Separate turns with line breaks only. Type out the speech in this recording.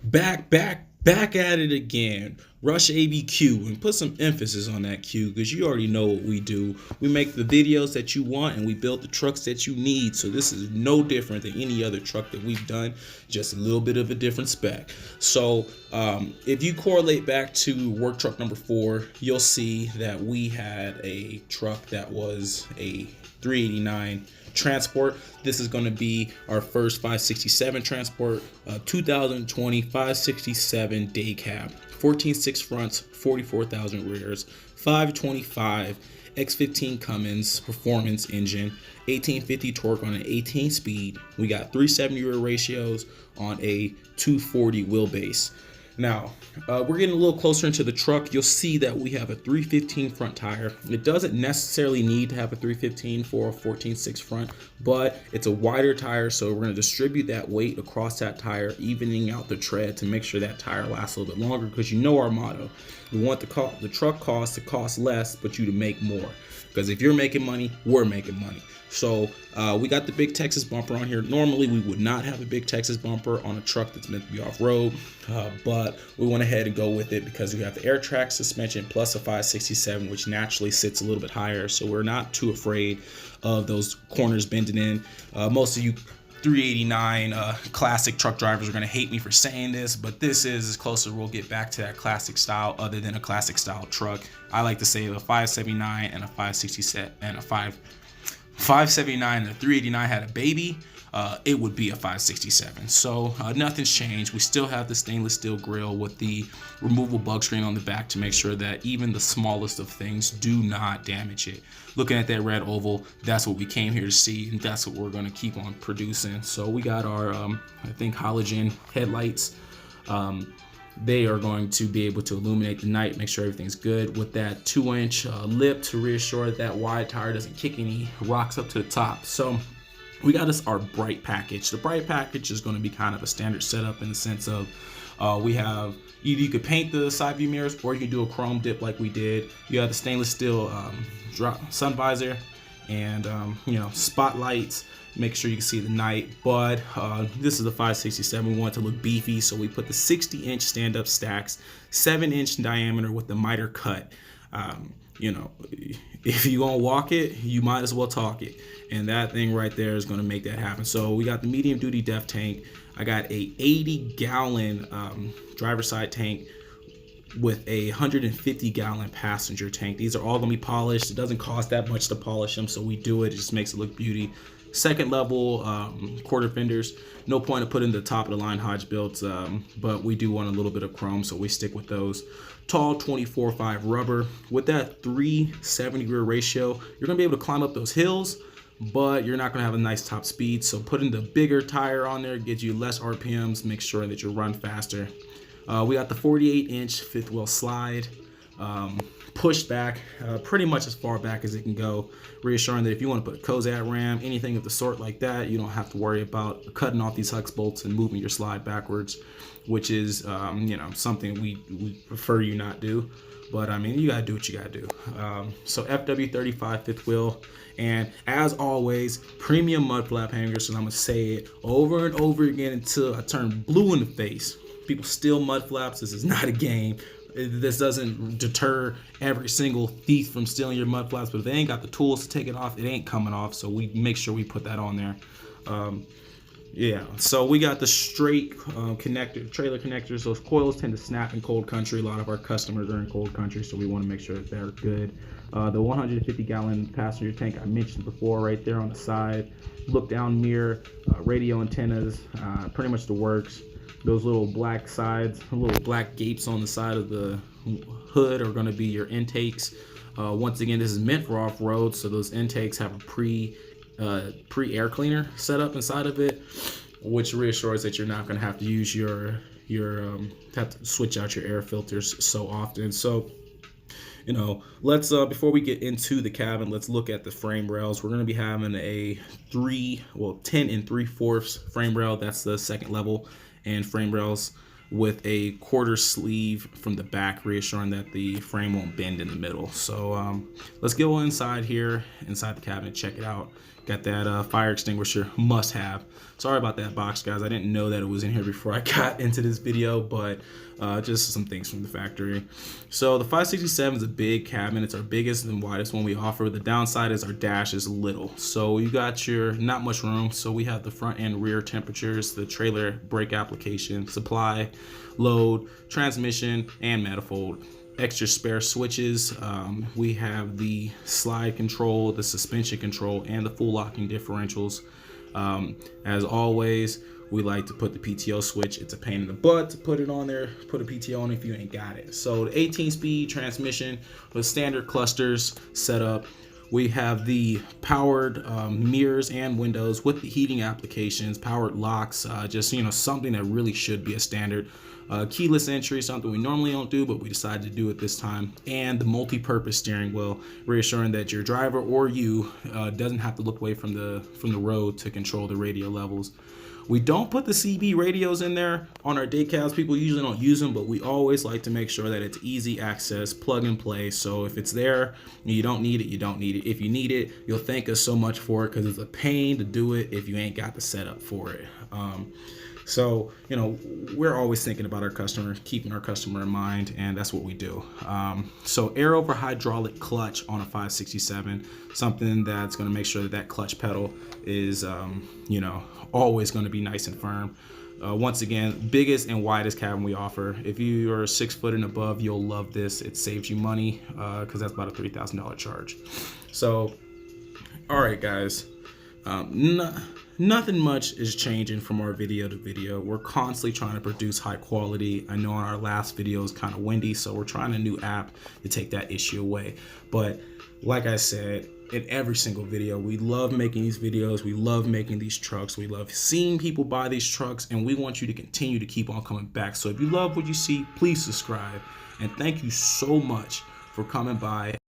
Back at it again. Rush ABQ and put some emphasis on that Q because you already know what we do. We make the videos that you want and we build the trucks that you need. So this is no different than any other truck that we've done, just a little bit of a different spec. So if you correlate back to work truck number 4, you'll see that we had a truck that was a 389 transport. This is going to be our first 567 transport, 2020 567 day cab, 14.6 fronts, 44,000 rears, 525 X15 Cummins performance engine, 1850 torque on an 18 speed. We got 370 rear ratios on a 240 wheelbase. Now, we're getting a little closer into the truck. You'll see that we have a 315 front tire. It doesn't necessarily need to have a 315 for a 14.6 front, but it's a wider tire, so we're going to distribute that weight across that tire, evening out the tread to make sure that tire lasts a little bit longer, because you know our motto. We want the truck cost to cost less, but you to make more. Because if you're making money, we're making money. So we got the big Texas bumper on here. Normally we would not have a big Texas bumper on a truck that's meant to be off-road, but we went ahead and go with it because we have the air track suspension plus a 567, which naturally sits a little bit higher, so we're not too afraid of those corners bending in. Most of you 389 classic truck drivers are going to hate me for saying this, but this is as close as we'll get back to that classic style, other than a classic style truck. I like to say a 579 and a 567 and a 579 and a 389 had a baby, it would be a 567. So nothing's changed. We still have the stainless steel grille with the removable bug screen on the back to make sure that even the smallest of things do not damage it. Looking at that red oval, that's what we came here to see, and that's what we're going to keep on producing. So we got our I think halogen headlights. They are going to be able to illuminate the night, make sure everything's good with that 2-inch lip to reassure that that wide tire doesn't kick any rocks up to the top. So we got us our bright package. The bright package is going to be kind of a standard setup in the sense of we have either you could paint the side view mirrors or you can do a chrome dip like we did. You have the stainless steel sun visor and spotlights. Make sure you can see the night, but this is the 567. We want it to look beefy, so we put the 60-inch stand-up stacks, 7-inch diameter with the miter cut. If you're gonna walk it, you might as well talk it, and that thing right there is gonna make that happen. So we got the medium-duty def tank. I got a 80-gallon driver side tank with a 150-gallon passenger tank. These are all gonna be polished. It doesn't cost that much to polish them, so we do it. It just makes it look beauty. Second level quarter fenders. No point of putting the top of the line Hodge builds, but we do want a little bit of chrome, so we stick with those. Tall 24.5 rubber. With that 370 rear ratio, you're gonna be able to climb up those hills, but you're not gonna have a nice top speed. So putting the bigger tire on there gives you less RPMs, make sure that you run faster. We got the 48-inch fifth wheel slide. Pushed back pretty much as far back as it can go, reassuring that if you want to put a Cozad ram, anything of the sort like that, you don't have to worry about cutting off these hex bolts and moving your slide backwards, which is something we prefer you not do, but I mean, you gotta do what you gotta do. So FW35 fifth wheel, and as always, premium mud flap hangers. And I'm gonna say it over and over again until I turn blue in the face. People steal mud flaps. This is not a game. This doesn't deter every single thief from stealing your mud flaps, but if they ain't got the tools to take it off, it ain't coming off. So we make sure we put that on there. So we got the straight trailer connectors. Those coils tend to snap in cold country. A lot of our customers are in cold country, so we want to make sure that they're good. The 150-gallon passenger tank I mentioned before, right there on the side. Look down mirror, radio antennas, pretty much the works. Those little black sides, little black gapes on the side of the hood are going to be your intakes. Once again, this is meant for off-road, so those intakes have a pre-air cleaner set up inside of it, which reassures that you're not going to have to use have to switch out your air filters so often. So let's before we get into the cabin, let's look at the frame rails. We're going to be having a 10 3/4 frame rail. That's the second level, and frame rails with a quarter sleeve from the back, reassuring that the frame won't bend in the middle. So let's go inside here, inside the cabinet, check it out. Got that fire extinguisher, must have. Sorry about that box, guys. I didn't know that it was in here before I got into this video, but just some things from the factory. So the 567 is a big cabinet. It's our biggest and widest one we offer. The downside is our dash is little. So you got your not much room. So we have the front and rear temperatures, the trailer brake application, supply, load, transmission, and manifold. Extra spare switches. We have the slide control, the suspension control, and the full locking differentials. As always, we like to put the PTO switch. It's a pain in the butt to put it on there, put a PTO on if you ain't got it. So the 18-speed transmission with standard clusters set up. We have the powered mirrors and windows with the heating applications, powered locks, just, you know, something that really should be a standard. Keyless entry, something we normally don't do, but we decided to do it this time. And the multi-purpose steering wheel, reassuring that your driver or you doesn't have to look away from the road to control the radio levels. We don't put the CB radios in there on our day cabs. People usually don't use them, but we always like to make sure that it's easy access, plug and play. So if it's there and you don't need it, you don't need it. If you need it, you'll thank us so much for it, because it's a pain to do it if you ain't got the setup for it. So, you know, we're always thinking about our customer, keeping our customer in mind, and that's what we do. So air over hydraulic clutch on a 567, something that's going to make sure that that clutch pedal is, you know, always going to be nice and firm. Once again, biggest and widest cabin we offer. If you are 6 foot and above, you'll love this. It saves you money because that's about a $3,000 charge. So, all right, guys. Nothing much is changing from our video to video. We're constantly trying to produce high quality. I know our last video is kind of windy, so we're trying a new app to take that issue away. But like I said, in every single video, we love making these videos. We love making these trucks. We love seeing people buy these trucks, and we want you to continue to keep on coming back. So if you love what you see, please subscribe. And thank you so much for coming by.